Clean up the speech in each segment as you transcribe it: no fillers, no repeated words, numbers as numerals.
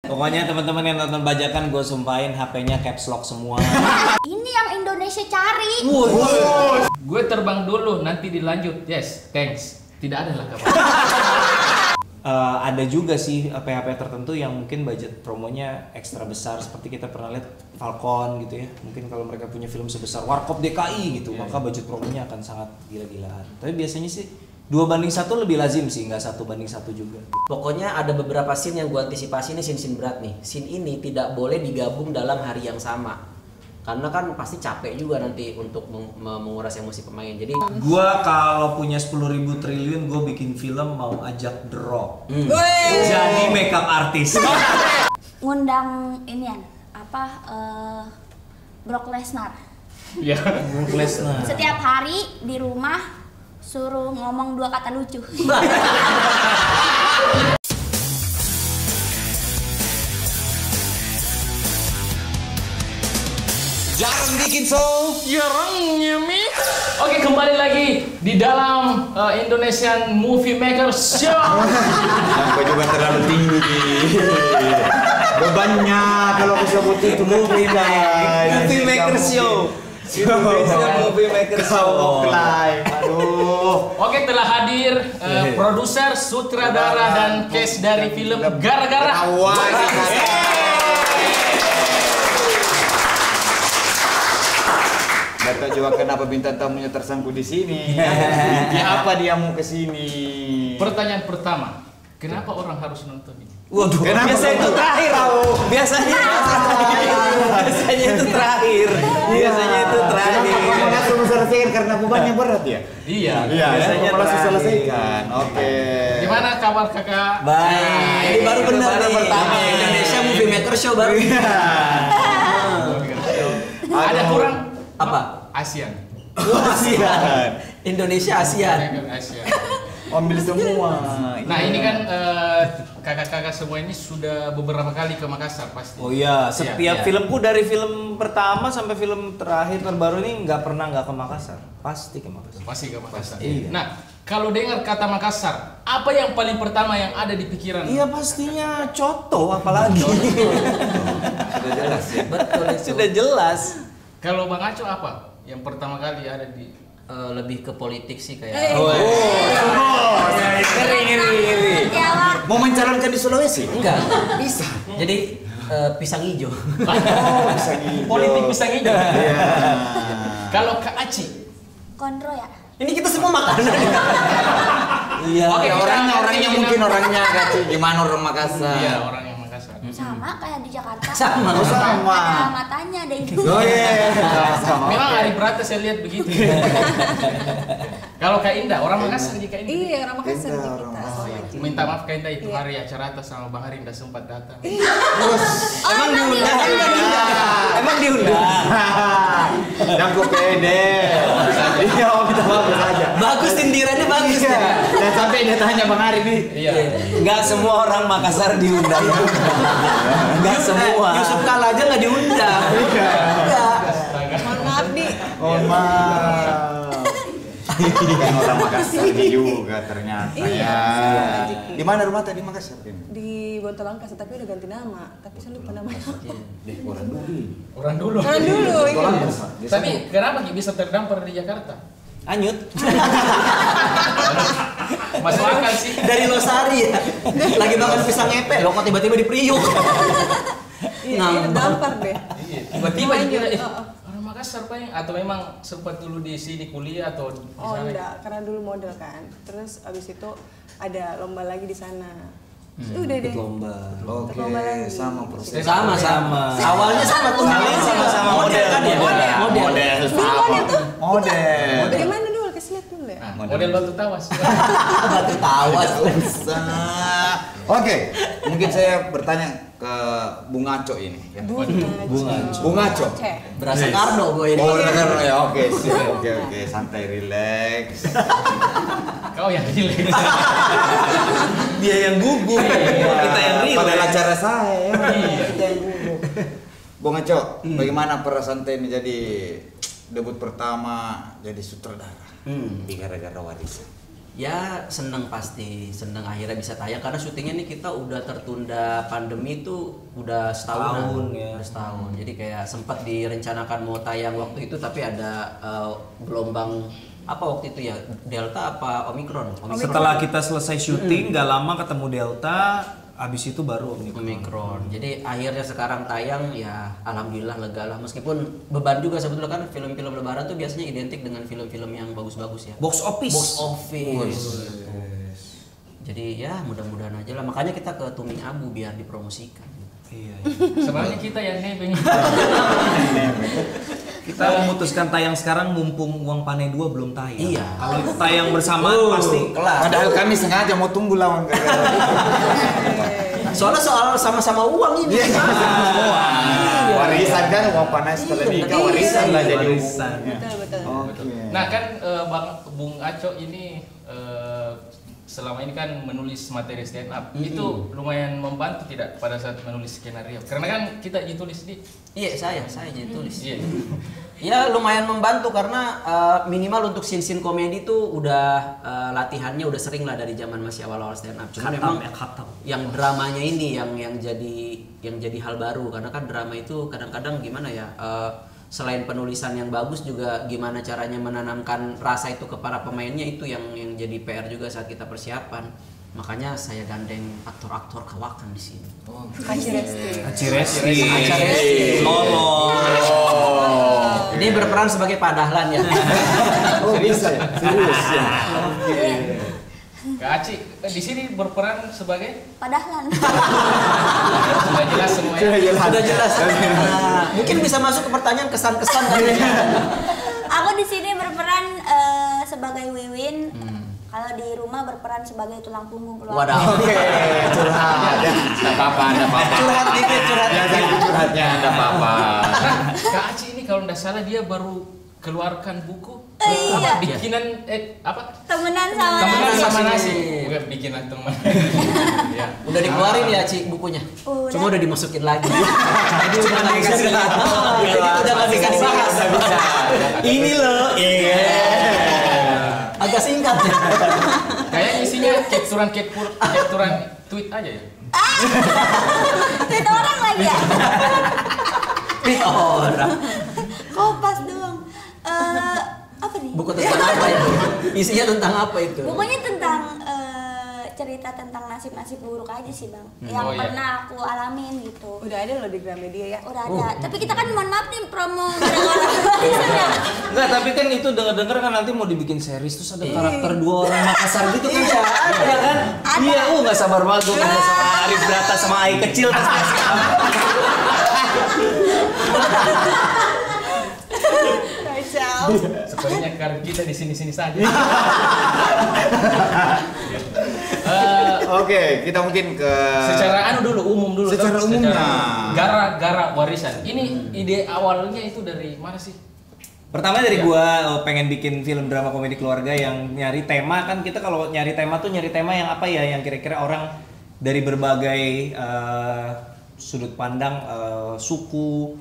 Pokoknya teman-teman yang nonton bajakan gue sumpahin HP-nya caps lock semua. Ini yang Indonesia cari. Gue terbang dulu, nanti dilanjut. Yes, thanks. Tidak ada lah kabar. Ada juga sih HP-HP tertentu yang mungkin budget promonya ekstra besar, seperti kita pernah lihat Falcon gitu ya. Mungkin kalau mereka punya film sebesar Warkop DKI gitu, maka budget promonya akan sangat gila-gilaan. Tapi biasanya sih 2:1 lebih lazim sih, nggak 1:1 juga. Pokoknya ada beberapa scene yang gue antisipasi, ini scene berat nih. Scene ini tidak boleh digabung dalam hari yang sama, karena kan pasti capek juga nanti untuk menguras emosi pemain. Jadi Gua kalau punya 10.000 triliun, gue bikin film mau ajak The Rock jadi makeup artis. Ngundang inian Brock Lesnar. Iya. Brock Lesnar. Setiap hari di rumah suruh ngomong 2 kata lucu. Jarang bikin show. Jarangnya Mi. Oke, kembali lagi di dalam Indonesian Movie Maker Show. Sampai juga terlalu tinggi. Bebannya kalau disebut itu Movie Maker Show. Indonesia Movie Maker Show. Aduh. Oke, telah hadir produser, sutradara dan cast dari film Gara-Gara. Gak tahu juga kenapa bintang tamunya tersangkut di sini. Ya apa dia mau ke sini? Pertanyaan pertama, kenapa orang harus nonton ini? Waduh, Kenapa biasanya itu terakhir. Biasanya itu terakhir. Biasanya itu terakhir. Kenapa langsung selesaikan karena bebannya berat ya? Iya. Iya, biasanya langsung terakhir. selesaikan. Oke. Gimana kabar kakak? Baik. ini baru benar nih. pertama. Indonesia Movie Maker Show baru. Ada kurang Apa? ASEAN. ASEAN. Indonesia ASEAN. ASEAN. Ambil semua. Nah ini kan kakak-kakak semua ini sudah beberapa kali ke Makassar pasti. Oh iya, setiap Iya. filmku dari film pertama sampai film terakhir terbaru ini nggak pernah nggak ke Makassar. Pasti ke Makassar. Pasti ke Makassar. Iya. Nah kalau dengar kata Makassar, apa yang paling pertama yang ada di pikiran? Iya pastinya coto apalagi. Sudah jelas ya. Betul itu. Sudah jelas. Kalau Bang Aco apa yang pertama kali ada di? Lebih ke politik sih kayak. Ngeri. Jawab. Mau mencalonkan di Sulawesi? Enggak. Bisa. Jadi pisang hijau. Pisang hijau. Politik pisang hijau. Iya. Kalau Kak Aci, Konro ya. Ini kita semua makanan. Iya. Oke, Orangnya mungkin orangnya Kaci. Gimana orang Makassar? iya orang yang Makassar. Sama kayak di Jakarta. Sama. Ada matanya, ada hidung. Oh iya. Sama. Memang Ari Brata saya lihat begitu. Kalau Kak Indah, orang Makassar jika ini. Iya, orang Makassar Beda, kita. orang Makassar. Minta maaf Kak Indah itu Iya. hari acara atas sama Bang Hari tidak sempat datang. Emang diundang? Emang diundang? Yang gue pede. Iya, kita bagus aja. Bagus sindirannya bagus Iya. ya. Dan sampai dia tanya Bang Ari nih. Iya. Nggak semua orang Makassar diundang. Nggak semua. Yusuf Kala aja nggak diundang. Enggak. Mohon maaf nih. Oh maaf. Kan orang Makassar juga ternyata Iya. ya. Di mana rumah tadi Makassar? Di Bontolangkas tapi udah ganti nama. Tapi saya lupa namanya. Orang dulu. Orang dulu. Orang dulu, iya. Tapi kenapa Ki bisa terdampar di Jakarta? Anyut. Masuk akal sih. Dari Losari ya. Lagi makan pisang ngepek lo kok tiba-tiba di Priuk. Iya, ini dampar deh. Iya. Tiba-tiba Lanjut, dikira oh. orang Makassar Pak atau memang sempat dulu di sini kuliah atau di Oh sana? enggak, karena dulu model kan. Terus abis itu ada lomba lagi di sana. Udah deh. Lomba. Oke, Lomba lagi. sama proses. Sama. Awalnya sama tuh. Kalian sama-sama model kan ya? Model. Model. Bagaimana dulu? Kasih lihat dulu ya. Nah, model batu tawas. Batu tawas. Oke, mungkin saya bertanya ke Bung Aco ini. Ya. Bung Aco. Cek. Berasa Karno gue ini. Oh, benar ya. Oke, sip. Oke, santai, relax. Kau yang jelek. Dia yang gugup. Kita yang Padahal relax. acara saya. Iya. Kita yang gugup. Bung Aco, bagaimana perasaan ini jadi debut pertama jadi sutradara di Gara-Gara Warisan? Ya seneng, pasti seneng akhirnya bisa tayang karena syutingnya nih kita udah tertunda pandemi itu udah setahun ya. Udah setahun. Jadi kayak sempat direncanakan mau tayang waktu itu tapi ada gelombang apa waktu itu ya, Delta apa Omikron? Setelah kita selesai syuting nggak lama ketemu Delta, abis itu baru Omikron. Jadi akhirnya sekarang tayang ya alhamdulillah lega lah, meskipun beban juga sebetulnya kan film-film lebaran tuh biasanya identik dengan film-film yang bagus-bagus ya. Box office. Jadi ya mudah-mudahan aja lah, makanya kita ke Tuming Abu biar dipromosikan. Iya. Sebenarnya kita yang nebeng. Kita memutuskan tayang sekarang mumpung Uang Panai 2 belum tayang. Iya. Kalau itu tayang bersamaan pasti kelar. Padahal kami sengaja mau tunggu lawan. Soalnya soal sama-sama uang ini. Warisan kan, uang panas setelah nikah warisan lah jadi warisan. Betul. Oke. Nah kan Bung Aco ini selama ini kan menulis materi stand up, itu lumayan membantu tidak pada saat menulis skenario? Karena kan kita ditulis di. Iya, saya jadi tulis. Iya. Ya lumayan membantu karena minimal untuk scene-scene komedi tuh udah latihannya udah sering lah dari zaman masih awal-awal stand up. Cuma memang yang dramanya ini yang jadi hal baru karena kan drama itu kadang-kadang gimana ya, selain penulisan yang bagus juga gimana caranya menanamkan rasa itu ke para pemainnya, itu yang jadi PR juga saat kita persiapan. Makanya saya gandeng aktor-aktor kawakan di sini. Aci Resti. Lolo. Ini berperan sebagai Pak Dahlan ya. Oh bisa ya? Serius ya? Kak Aci di sini berperan sebagai Padahal sudah jelas semuanya. Sudah jelas. Nah, mungkin bisa masuk ke pertanyaan kesan-kesan kali ya. aku di sini berperan sebagai Wiwin. Kalau di rumah berperan sebagai tulang punggung keluarga. Waduh. Oke, curhat. Enggak apa-apa. Curhat dikit. Curhatnya enggak apa-apa. Kak Aci ini kalau tidak salah dia baru keluarkan buku Iya. bikinan Temenan sama nasi. nasi. Bukan bikinan teman. Ya. Udah dikeluarin ya Ci bukunya? Udah. Cuma udah dimasukin lagi. Jadi udah nggak bisa udah nggak bisa dibahas. Ini loh. Iya. Agak singkat ya. Kayak isinya capturan tweet aja ya. Tweet orang lagi ya. Tweet orang. Kopas doang. Apa nih? Buku tentang apa itu? Isinya tentang apa itu? Pokoknya tentang cerita tentang nasib-nasib buruk aja sih bang, yang Oh, iya. pernah aku alamin gitu. Udah ada loh di Gramedia ya. Udah ada, tapi kita kan mohon maaf nih promo gara-gara ya. Enggak, tapi kan itu denger-denger kan nanti mau dibikin series terus ada karakter dua orang Makassar gitu kan. Iya kan? Iya, enggak sabar banget gue ketemu sama Arif Brata sama Ai kecil pas Kacau. Sepertinya karir kita di sini-sini saja. Oke, kita mungkin ke Secara umum dulu. Secara umumnya. Gara-gara warisan. Ini ide awalnya itu dari mana sih? Pertama dari gua pengen bikin film drama komedi keluarga yang nyari tema, kan kita kalau nyari tema tuh nyari tema yang apa ya, yang kira-kira orang dari berbagai sudut pandang, suku,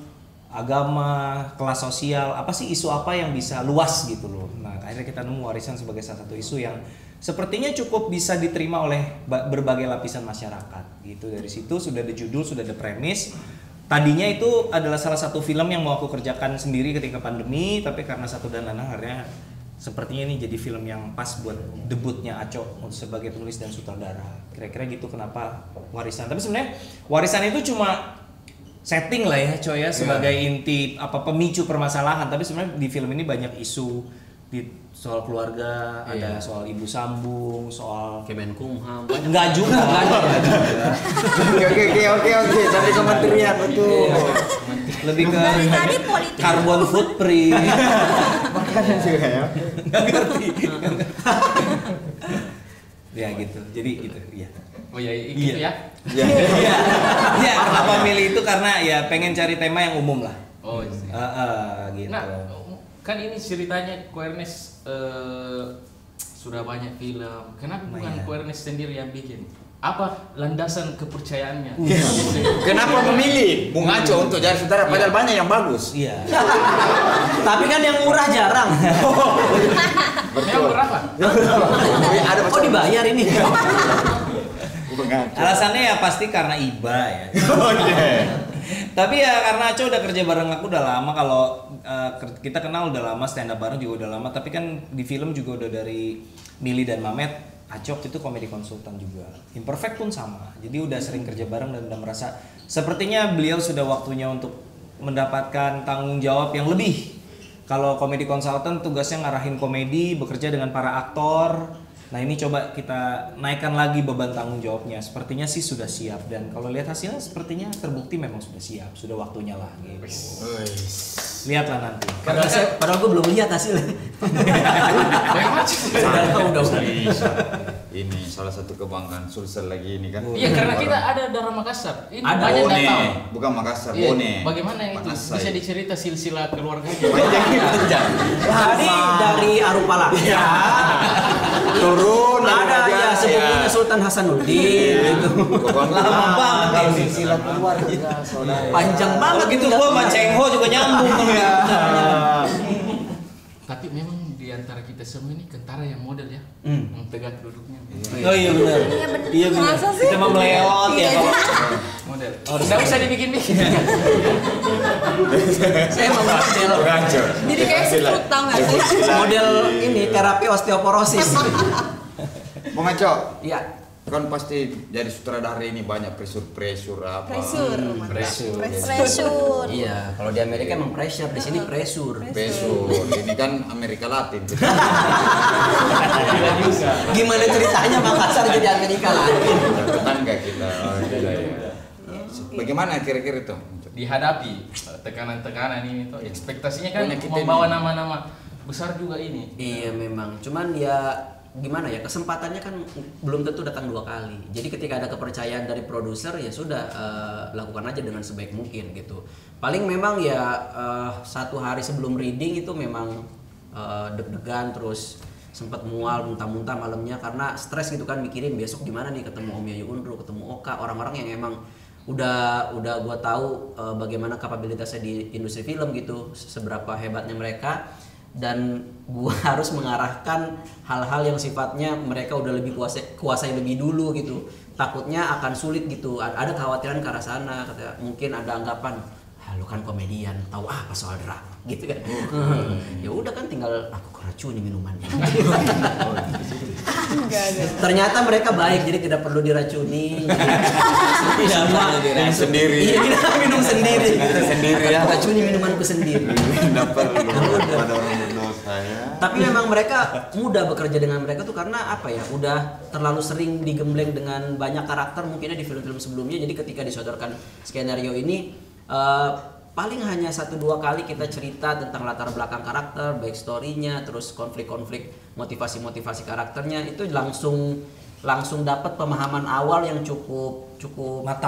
agama, kelas sosial, apa sih isu apa yang bisa luas gitu loh. Nah akhirnya kita nemu warisan sebagai salah satu isu yang sepertinya cukup bisa diterima oleh berbagai lapisan masyarakat gitu. Dari situ sudah ada judul, sudah ada premis. Tadinya itu adalah salah satu film yang mau aku kerjakan sendiri ketika pandemi, tapi karena satu dan lain hal akhirnya sepertinya ini jadi film yang pas buat debutnya Aco sebagai penulis dan sutradara. Kira-kira gitu kenapa warisan. Tapi sebenarnya warisan itu cuma setting lah ya coy ya, sebagai inti apa pemicu permasalahan, tapi sebenarnya di film ini banyak isu di soal keluarga, ada soal ibu sambung, soal Kemenkumham. enggak juga. Oke, sampai kementerian betul. Lebih ke Dari tadi politik. carbon footprint. Makanan juga ya. Nggak ngerti. Ya gitu. Jadi itu ya. Oh ya, gitu ya. Iya, kenapa milih itu karena ya pengen cari tema yang umum lah. Oh, iya. Gitu. Nah, kan ini ceritanya Queernes sudah banyak film. Kenapa bukan Queernes sendiri yang bikin? Apa landasan kepercayaannya? Kenapa memilih Bung Aco untuk jadi saudara? Padahal banyak yang bagus. Iya. Tapi kan yang murah jarang. Memang berapa? Ada Oh dibayar ini. Alasannya ya pasti karena iba ya. Tapi ya karena Aco udah kerja bareng aku udah lama. Kalau kita kenal udah lama, stand up bareng juga udah lama. Tapi kan di film juga udah dari Mili dan Mamet. Acok itu komedi konsultan juga. Imperfect pun sama. Jadi udah sering kerja bareng dan udah merasa sepertinya beliau sudah waktunya untuk mendapatkan tanggung jawab yang lebih. Kalau komedi konsultan tugasnya ngarahin komedi, bekerja dengan para aktor. Nah ini coba kita naikkan lagi beban tanggung jawabnya. Sepertinya sih sudah siap dan kalau lihat hasilnya sepertinya terbukti memang sudah siap. Sudah waktunya lah gitu. Lihatlah nanti. Padahal gue belum lihat hasilnya. Udah. Ini salah satu kebanggaan Sulsel lagi ini kan. Iya karena kita ada Dara Makassar. Ini Ada banyak Bone, datang. bukan Makassar, Iya, Bone. bagaimana yang itu? Panasai. Bisa dicerita silsilah keluarganya. Jadi dari Arupala. Ya. Turun Ada ya sepupunya Sultan Hasanuddin gitu. Lama banget Kalau ini. silsilah keluarga, saudara. Panjang banget Kalau gitu gua sama Cengho juga nyambung kalau ya. Tapi memang di antara kita semua ini Kentara yang model ya. Yang tegak duduknya. Oh iya benar. Iya benar. Masa sih? Kita mau meleot ya kok. Model. Enggak usah dibikin-bikin. Saya mau model Ngaco. Jadi kayak sekut tau gak sih? model ini terapi osteoporosis. Bung Aco, Iya. kan pasti jadi sutradara ini banyak pressure apa. Pressure. Iya, kalau di Amerika emang pressure, di sini pressure. Pressure. Ini kan Amerika Latin. Gimana ceritanya Makassar jadi Amerika Latin? Tetangga kita. Oh, iya, iya. Bagaimana kira-kira itu? Dihadapi tekanan-tekanan ini tuh ekspektasinya kan Banyak kita membawa ini. nama-nama besar juga ini. Iya memang, cuman ya gimana ya, kesempatannya kan belum tentu datang dua kali. Jadi ketika ada kepercayaan dari produser ya sudah, lakukan aja dengan sebaik mungkin gitu. Paling memang ya satu hari sebelum reading itu memang deg-degan, terus sempat mual muntah-muntah malamnya karena stres gitu kan, mikirin besok gimana nih ketemu Om Yayu Unru, ketemu Oka, orang-orang yang emang udah gua tahu bagaimana kapabilitasnya di industri film gitu, seberapa hebatnya mereka, dan gua harus mengarahkan hal-hal yang sifatnya mereka udah lebih kuasai lebih dulu gitu. Takutnya akan sulit gitu. Ada kekhawatiran ke arah sana, mungkin ada anggapan, lu kan komedian, tahu apa soal drama gitu kan. Ya udah kan tinggal aku keracuni minumannya. Ternyata mereka baik, jadi tidak perlu diracuni. Minum sendiri. Iya, kita minum sendiri. Sendiri ya. Racuni minumanku sendiri. Tidak perlu pada orang berdosa ya. Tapi memang mereka mudah bekerja dengan mereka tuh karena apa ya? Udah terlalu sering digembleng dengan banyak karakter mungkinnya di film-film sebelumnya. Jadi ketika disodorkan skenario ini paling hanya 1-2 kali kita cerita tentang latar belakang karakter, backstory-nya, terus konflik-konflik, motivasi-motivasi karakternya, itu langsung dapat pemahaman awal yang cukup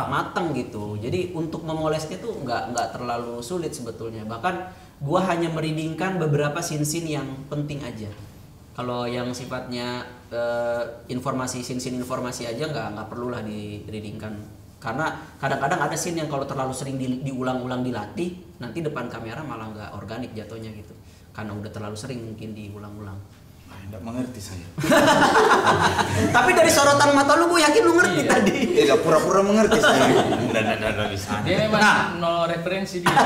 matang gitu. Jadi untuk memolesnya tuh nggak terlalu sulit sebetulnya. Bahkan gua hanya mereadingkan beberapa scene-scene yang penting aja. Kalau yang sifatnya informasi informasi aja nggak perlulah di-readingkan. Karena kadang-kadang ada scene yang kalau terlalu sering diulang-ulang dilatih, nanti depan kamera malah nggak organik jatuhnya gitu. Karena udah terlalu sering mungkin diulang-ulang. Tidak mengerti saya. Tapi dari sorotan mata lu, gue yakin lu ngerti tadi. Tidak pura-pura mengerti saya. Tidak di sana. Dia memang nol referensi dia.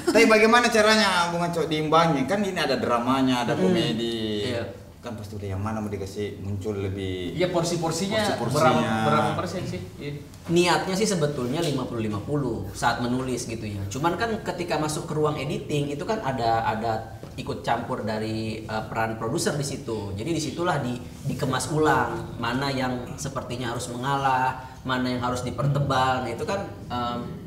Tapi bagaimana caranya Bung Aco diimbangi? Kan ini ada dramanya, ada komedi. Iya. Kan pasti udah yang mana mau dikasih muncul lebih. Iya porsi-porsinya Porsi-porsinya. berapa persen sih? Iya. Niatnya sih sebetulnya 50-50 saat menulis gitu ya. Cuman kan ketika masuk ke ruang editing itu kan ada ikut campur dari peran produser di situ. Jadi disitulah dikemas ulang mana yang sepertinya harus mengalah, mana yang harus dipertebal. Nah itu kan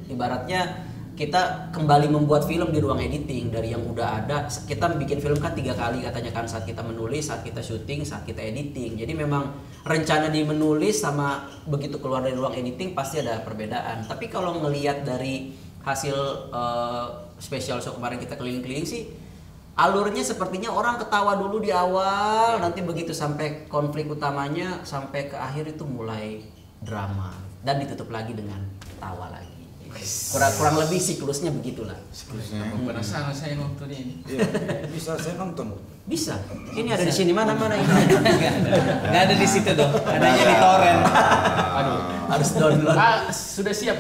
ibaratnya kita kembali membuat film di ruang editing. Dari yang udah ada, kita bikin film kan 3 kali katanya kan, saat kita menulis, saat kita syuting, saat kita editing. Jadi memang rencana di menulis sama begitu keluar dari ruang editing pasti ada perbedaan. Tapi kalau ngelihat dari hasil special show kemarin kita keliling-keliling sih, alurnya sepertinya orang ketawa dulu di awal, nanti begitu sampai konflik utamanya, sampai ke akhir itu mulai drama dan ditutup lagi dengan tawa lagi. kurang lebih siklusnya begitulah. Penasaran saya nonton ini. Iya, bisa saya nonton. Bisa. Ini ada di sini mana ini. Nggak ada di situ dong, adanya di torrent. Aduh. Harus download. Sudah siap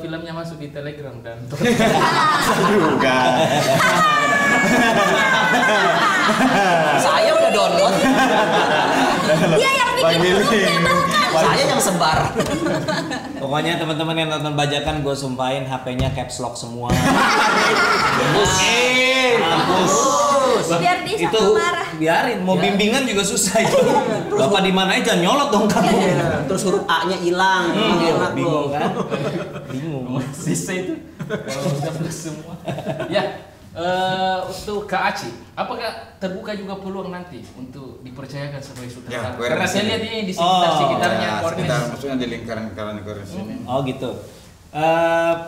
filmnya masuk di Telegram dan Juga. Saya udah download. Dia yang bikin grupnya bahkan. Saya yang sebar. Pokoknya teman-teman yang nonton bajakan gue sumpahin HP-nya caps lock semua. Mampus. Biar dia Itu sama marah. biarin, mau bimbingan juga susah itu. Bapak di mana aja nyolot dong kamu. Terus huruf A-nya hilang. Enak Bingung loh. kan? Bingung. sisa itu kalau udah plus semua. Ya, untuk Kak Aci, apakah terbuka juga peluang nanti untuk dipercayakan sebagai sutradara? Ya, Karena saya lihat ini di sekitar-sekitarnya Ya, Kornis. sekitar maksudnya di lingkaran sini. Oh gitu.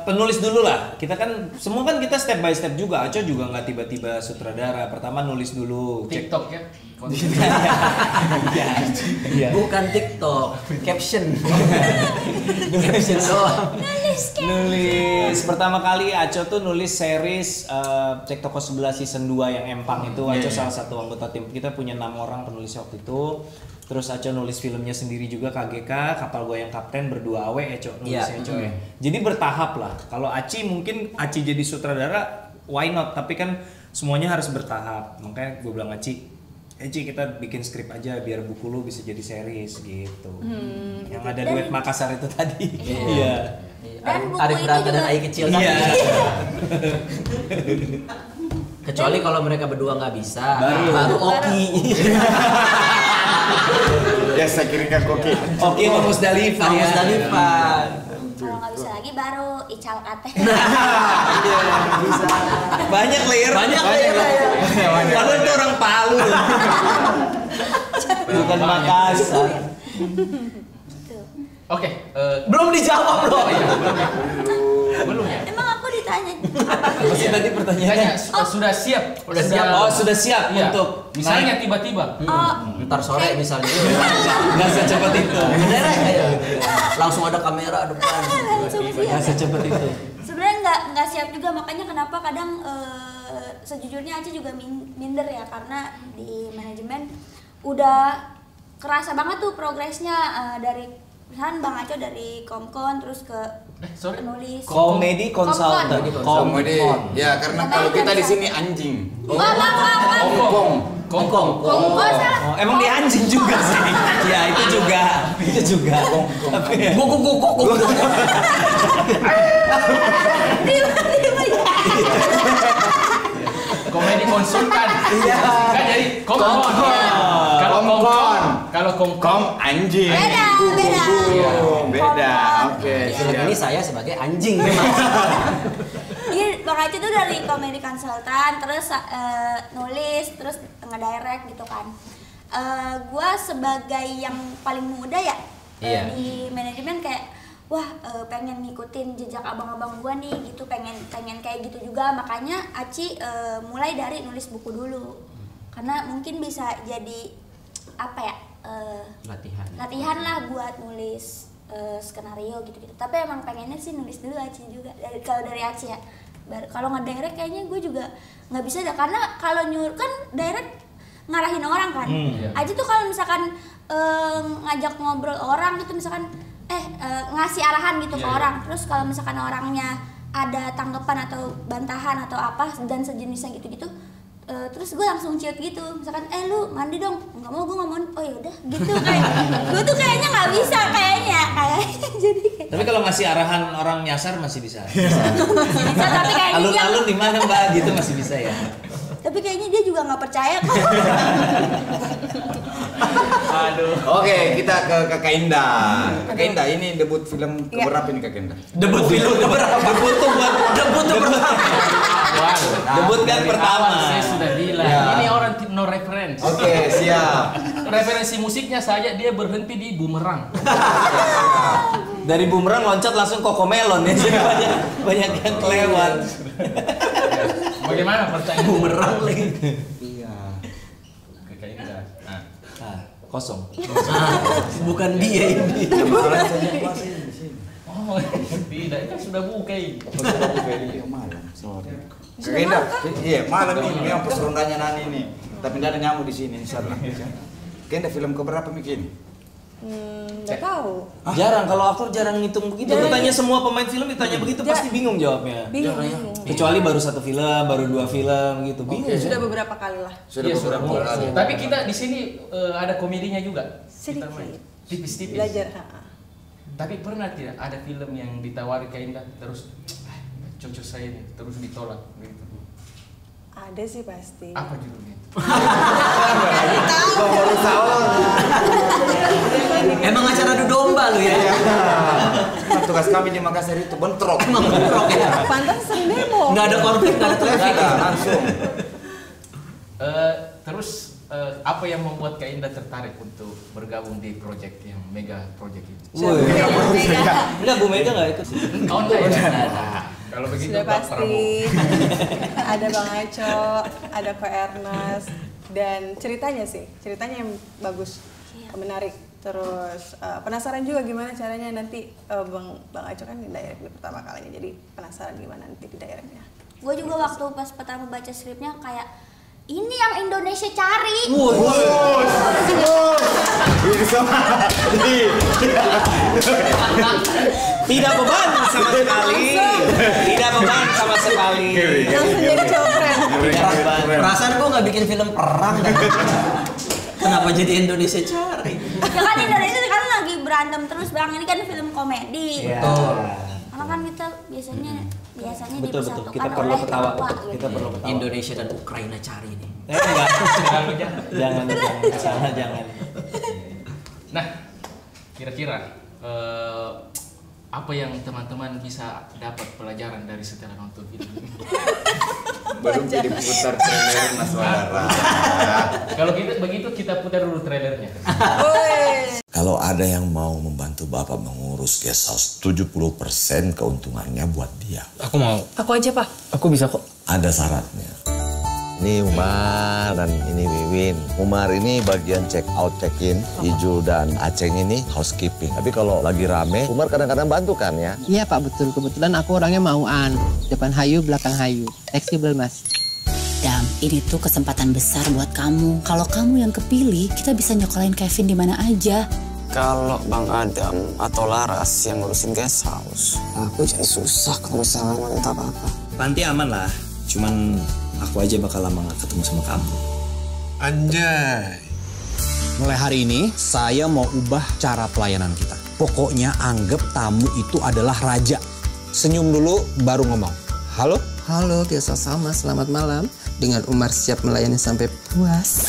Penulis dulu lah. Kita kan semua kan kita step by step juga. Aco juga nggak tiba-tiba sutradara. Pertama nulis dulu. Cek. TikTok ya. Iya. Bukan TikTok, caption. Caption doang. Nulis pertama kali Aco tuh nulis series Cek Toko 11 season 2 yang Empang itu. Aco salah satu anggota tim. Kita punya 6 orang penulis waktu itu. Terus Aco nulis filmnya sendiri juga KGK, Kapal Goyang Kapten berdua awe Aco nulisnya Aco ya. Jadi bertahap lah. Kalau Aci mungkin Aci jadi sutradara why not? Tapi kan semuanya harus bertahap. Makanya gue bilang Aci kita bikin skrip aja biar buku lu bisa jadi series gitu. Yang ada duet Makassar itu tadi. Iya. Dan buku Arif itu Braga dan juga- Ai kecil tadi. Iya. Kecuali kalau mereka berdua nggak bisa, Baru. baru Oki. Ya saya kirimkan koki. Oke, mau Musdalifah ya. Musdalifah. Kalau nggak bisa lagi baru Ical Kate. Bisa. Banyak layer. Banyak layer. Padahal itu orang Palu. Bukan Makassar. Tuh. Oke, Belum dijawab loh. belum ya? Emang aku ditanya. Apa sih tadi pertanyaannya? Kayaknya sudah siap. Oh, sudah siap Iya. untuk Misalnya tiba-tiba. Oh, Ntar sore misalnya. nggak secepat itu. Mendarat aja. Langsung ada kamera depan. langsung Nggak siap. secepat itu. Sebenarnya nggak siap juga, makanya kenapa kadang sejujurnya aja juga minder ya, karena di manajemen udah kerasa banget tuh progresnya dari misalkan Bang Aco dari Komkon terus ke Sorry. penulis Komedi konsultan. Komedi. Ya karena kalau kita di sini anjing. Kongkong. Kongkong. Oh, salah. Oh, emang dia anjing juga sih. Ya, itu juga. Tapi Guguk. Tiba-tiba ya. Komedi konsultan. Iya. Kan jadi Kongkong. Kalau Kongkong, kalau Kongkong Kom anjing. Beda. Beda. Oke. Film ini saya sebagai anjing memang. Iya, Bang Aco tuh dari komedi konsultan, terus nulis, terus nge-direct gitu kan. Gua sebagai yang paling muda ya Iya. di manajemen kayak wah pengen ngikutin jejak abang-abang gua nih gitu, pengen kayak gitu juga, makanya Aci mulai dari nulis buku dulu karena mungkin bisa jadi apa ya latihan lah buat nulis skenario gitu-gitu. Tapi emang pengennya sih nulis dulu Aci juga. Kalau dari Aci ya. Kalau nge-direct kayaknya gue juga nggak bisa dah, karena kalau nyuruh kan direct ngarahin orang kan. Aci tuh kalau misalkan ngajak ngobrol orang gitu, misalkan ngasih arahan gitu ke orang. Terus kalau misalkan orangnya ada tanggapan atau bantahan atau apa dan sejenisnya gitu-gitu, terus gue langsung ciut gitu, misalkan lu mandi dong, nggak mau, gue nggak mau, oh yaudah gitu kayak gue tuh kayaknya nggak bisa kayaknya jadi kayak Tapi kalau ngasih arahan orang nyasar masih bisa. masih bisa, tapi kayaknya dia Alun-alun di mana Mbak gitu masih bisa ya. tapi kayaknya dia juga nggak percaya kok. Aduh. Oke, kita ke Kakak Indah. Kakak Indah ini debut film keberapa ini Kakak Indah? Debut film berapa? Debut tuh pertama. Debut kan Dari pertama. awal saya sudah bilang, Ya. ini orang no reference. Oke, siap. Referensi musiknya saja dia berhenti di Bumerang. Dari bumerang loncat langsung Kokomelon ya. Jadi banyak yang kelewat. Bagaimana pertanyaan Bumerang lagi. Iya. Kakak Indah. Nah, Kosong. Bukan dia ini. Masalahnya saya puasa ini di sini. oh Oh, tidak, itu sudah buka ini. Sudah buka ini malam. Sorry. Kayaknya iya malam ini memang perserondanya Nani ini. Tapi tidak ada nyamuk di sini insyaallah. Kayaknya film keberapa bikin? Nggak tahu. Jarang, kalau aktor jarang ngitung begitu. Lu tanya semua pemain film ditanya begitu pasti bingung jawabnya. Bingung. Kecuali baru 1 film, baru 2 film gitu. Bingung. Sudah beberapa kali lah. Iya, sudah beberapa kali. Tapi kita di sini ada komedinya juga. Kita Sedikit. main. Tipis-tipis. Belajar. Tapi pernah tidak ada film yang ditawari ke Indah terus cocok saya nih, terus ditolak gitu. Ada sih pasti. Apa judulnya? Baru tahu. Emang acara adu domba lu ya? Tugas kami di Makassar itu bentrok. Emang bentrok ya? Pantas sering demo. Nggak ada konflik, nggak ada traffic. Langsung. Terus apa yang membuat Kak Indah tertarik untuk bergabung di project yang mega project itu? Enggak, Bu Mega enggak ikut sih. Oh, enggak ya? Kalau begitu Sudah Pak pasti. Prabowo. Ada Bang Aco, ada Ko Ernest, dan ceritanya yang bagus, menarik. Terus penasaran juga gimana caranya nanti Bang Aco kan di direct pertama kalinya, jadi penasaran gimana nanti di directnya. Gue juga waktu pas pertama baca skripnya kayak ini yang Indonesia cari. Tidak beban sama sekali. Tidak beban sama sekali. Langsung jadi cowok keren. Perasaan gua nggak bikin film perang kan? Kenapa jadi Indonesia cari? Ya kan Indonesia sekarang lagi berantem terus Bang, ini kan film komedi. Iya. Karena kan kita biasanya Betul, dipersatukan kita perlu oleh ketawa. tawa Kita gitu. perlu ketawa. Indonesia dan Ukraina cari nih. Enggak. Jangan salah jangan. Nah, kira-kira apa yang teman-teman bisa dapat pelajaran dari setelah nonton film ini? Belum jadi putar trailer Mas Wadara. Kalau begitu kita putar dulu trailernya. Kalau ada yang mau membantu Bapak mengurus guest house, 70% keuntungannya buat dia. Aku mau. Aku aja, Pak. Aku bisa kok. Ada syaratnya. Ini Umar dan ini Wiwin. Umar ini bagian check out, check in. Iju dan Aceng ini housekeeping. Tapi kalau lagi rame, Umar kadang-kadang bantu kan ya? Iya Pak, betul. Kebetulan aku orangnya mauan. Depan hayu, belakang hayu. Fleksibel Mas. Dam, ini tuh kesempatan besar buat kamu. Kalau kamu yang kepilih, kita bisa nyokolain Kevin di mana aja. Kalau Bang Adam atau Laras yang ngurusin guest house, aku jadi susah kalau misalnya mau minta apa-apa. Panti aman lah. Cuman aku aja bakal lama gak ketemu sama kamu. Anjay. Mulai hari ini, saya mau ubah cara pelayanan kita. Pokoknya anggap tamu itu adalah raja. Senyum dulu, baru ngomong. Halo? Halo, biasa sama. Selamat malam. Dengan Umar siap melayani sampai puas.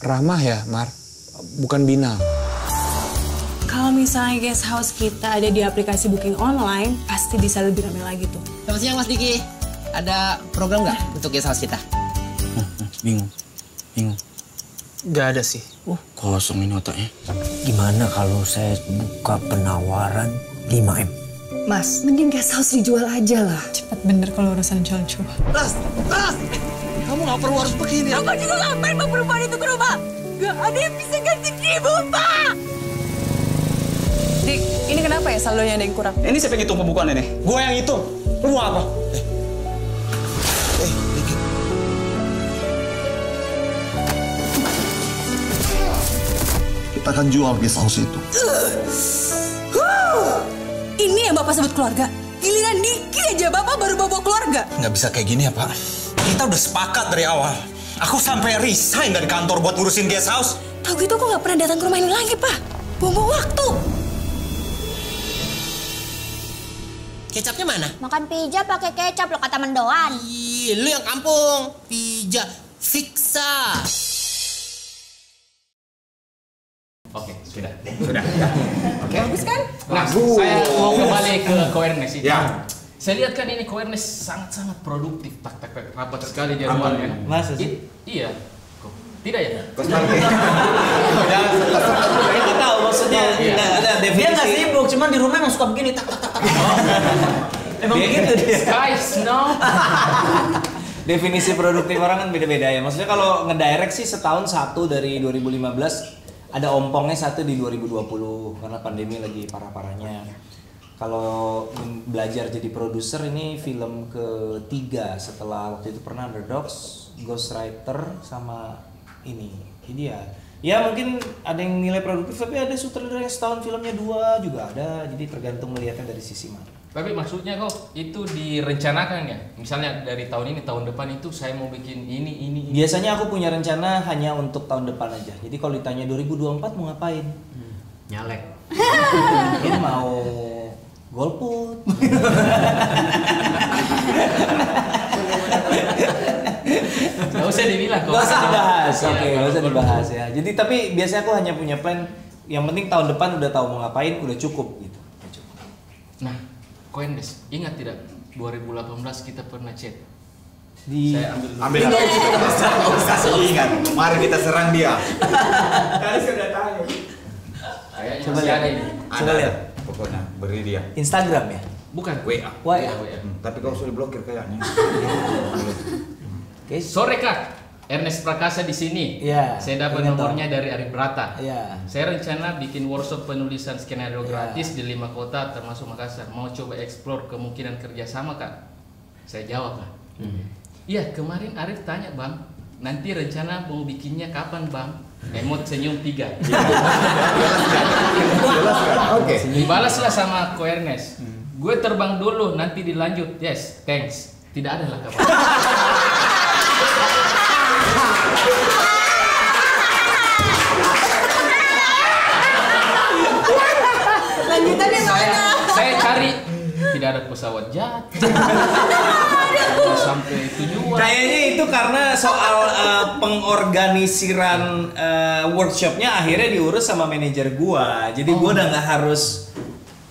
Ramah ya, Mar? Bukan binal. Kalau misalnya guest house kita ada di aplikasi booking online, pasti bisa lebih ramai lagi tuh. Selamat siang Mas Diki. Ada program nggak untuk guest house kita? Bingung. Gak ada sih. Kosong ini otaknya. Gimana kalau saya buka penawaran 5M? Mas, mending guest house dijual aja lah. Cepet bener kalau urusan jual-jual. Ras! Kamu nggak perlu harus begini. Apa juga ngapain mau perempuan itu ke rumah? Gak ada yang bisa ganti ibu, Pak! Dik, ini kenapa ya saldonya ada yang kurang? Ini siapa yang hitung pembukuan ini? Gue yang hitung. Lu mau apa? Dikit. Kita akan jual guest house itu. Ini yang Bapak sebut keluarga? Giliran dikit aja Bapak baru bawa keluarga. Nggak bisa kayak gini ya, Pak. Kita udah sepakat dari awal. Aku sampai resign dari kantor buat ngurusin guest house. Tahu gitu aku nggak pernah datang ke rumah ini lagi, Pak. Buang-buang waktu. Kecapnya mana? Makan pizza pakai kecap lo kata mendoan. Ih, lu yang kampung. Pija. Fiksa. Oke, sudah. Oke. Bagus kan? Nah, saya mau kembali ke Ko-Ernest ini. Ya. Saya lihat kan ini Ko-Ernest sangat produktif, tak rapat sekali jadwalnya. Masa sih? Iya. Kok tidak ya? Saya nggak tahu maksudnya. Nggak ada Dia definisi. nggak sibuk, cuman di rumah emang suka begini tak. Emang begitu dia. Guys, no. Definisi produktif orang kan beda-beda ya. Maksudnya kalau ngedirect sih setahun satu dari 2015, ada ompongnya satu di 2020 karena pandemi lagi parah-parahnya. kalau belajar jadi produser ini film ketiga setelah waktu itu pernah Underdogs, Ghostwriter sama ini dia. Ya mungkin ada yang nilai produktif tapi ada sutradara yang setahun filmnya 2 juga ada. Jadi tergantung melihatnya dari sisi mana. Tapi maksudnya kok itu direncanakan ya? Misalnya dari tahun ini, tahun depan itu saya mau bikin ini. Biasanya aku punya rencana hanya untuk tahun depan aja. Jadi kalau ditanya 2024 mau ngapain? Nyalek. Mungkin mau golput. Gak usah dibilang kok. Gak usah dibahas. Oke, gak usah dibahas ya. Jadi tapi biasanya aku hanya punya plan. Yang penting tahun depan udah tahu mau ngapain, udah cukup gitu. Nah, Koendes, ingat tidak 2018 kita pernah chat? Saya ambil nggak usah ingat. Mari kita serang dia. Tadi sudah tahu. Coba lihat ini. Coba lihat. Pokoknya beri dia. Instagram ya? Bukan. WA. Tapi kau sudah blokir kayaknya. Sore Kak, Ernest Prakasa di sini. Iya. Saya dapat nomornya dari Arif Brata. Iya. Saya rencana bikin workshop penulisan skenario gratis di 5 kota termasuk Makassar. Mau coba explore kemungkinan kerjasama Kak? Saya jawab Kak. Iya, kemarin Arif tanya Bang, nanti rencana mau bikinnya kapan Bang? Emot senyum 3. Oke. Dibalaslah sama Ko Ernest. Gue terbang dulu, nanti dilanjut. Yes, thanks. Tidak ada lah kabar. Lanjutannya mana? Saya cari, tidak ada pesawat jatuh. Sampai tujuan. Kayaknya itu karena soal pengorganisiran workshopnya akhirnya diurus sama manajer gua. Jadi gua udah nggak harus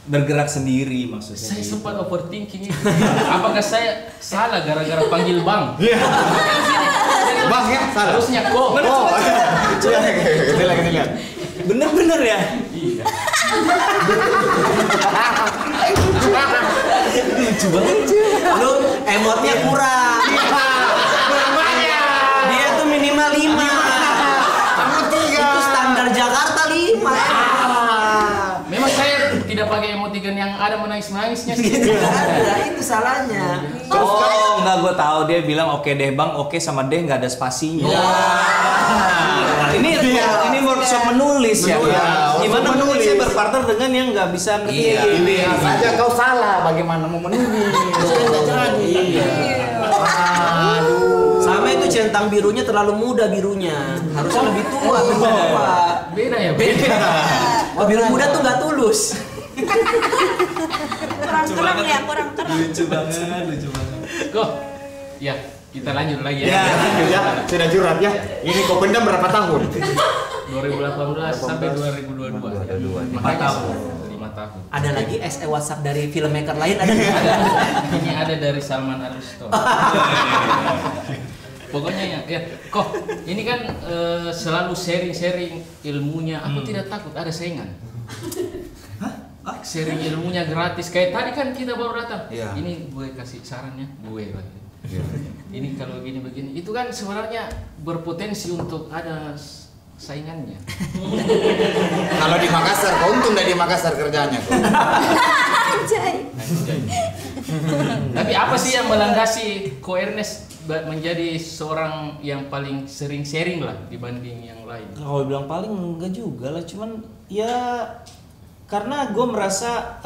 bergerak sendiri maksudnya. Saya sempat overthinking itu. Apakah saya salah gara-gara panggil Bang? Bang ya, salah. Harusnya kok. Kita lihat. Bener-bener ya? Iya. Lucu banget. Lu emotnya kurang. Kurang banyak. Dia tuh minimal 5. Kamu 3. Itu standar Jakarta 5. Memang saya tidak pakai emoticon yang ada menangis-menangisnya sih. Itu salahnya. Oh, enggak, gue tahu dia bilang oke deh Bang, oke sama deh nggak ada spasinya. Ini workshop menulis ya. Gimana menulisnya berpartner dengan yang nggak bisa ngetik. Iya, saja kau salah bagaimana mau menulis. Iya. Sama itu centang birunya terlalu muda birunya. Harusnya lebih tua. Beda ya, beda. Wah, biru muda tuh nggak tulus. Kurang terang ya, kurang terang. Lucu banget. Kok? Ya, kita lanjut lagi ya. Ya, sudah curhat ya. Ini kau pendam berapa tahun? 2018 sampai 2022. Ada 2. 4 tahun. 5 tahun. Ada lagi SE WhatsApp dari filmmaker lain ada? Ini ada dari Salman Aristo. Pokoknya ya, kok ini kan selalu sharing ilmunya. Aku tidak takut ada saingan. Sharing ilmunya gratis. Kayak tadi kan kita baru datang. Iya. Ini gue kasih sarannya, gue lagi. Ini kalau gini begini, itu kan sebenarnya berpotensi untuk ada saingannya. Kalau di Makassar, kau untung dari Makassar kerjanya kok. Tapi apa sih yang melandasi Ko Ernest menjadi seorang yang paling sering sharing lah dibanding yang lain? Kalau bilang paling enggak juga lah, cuman ya karena gue merasa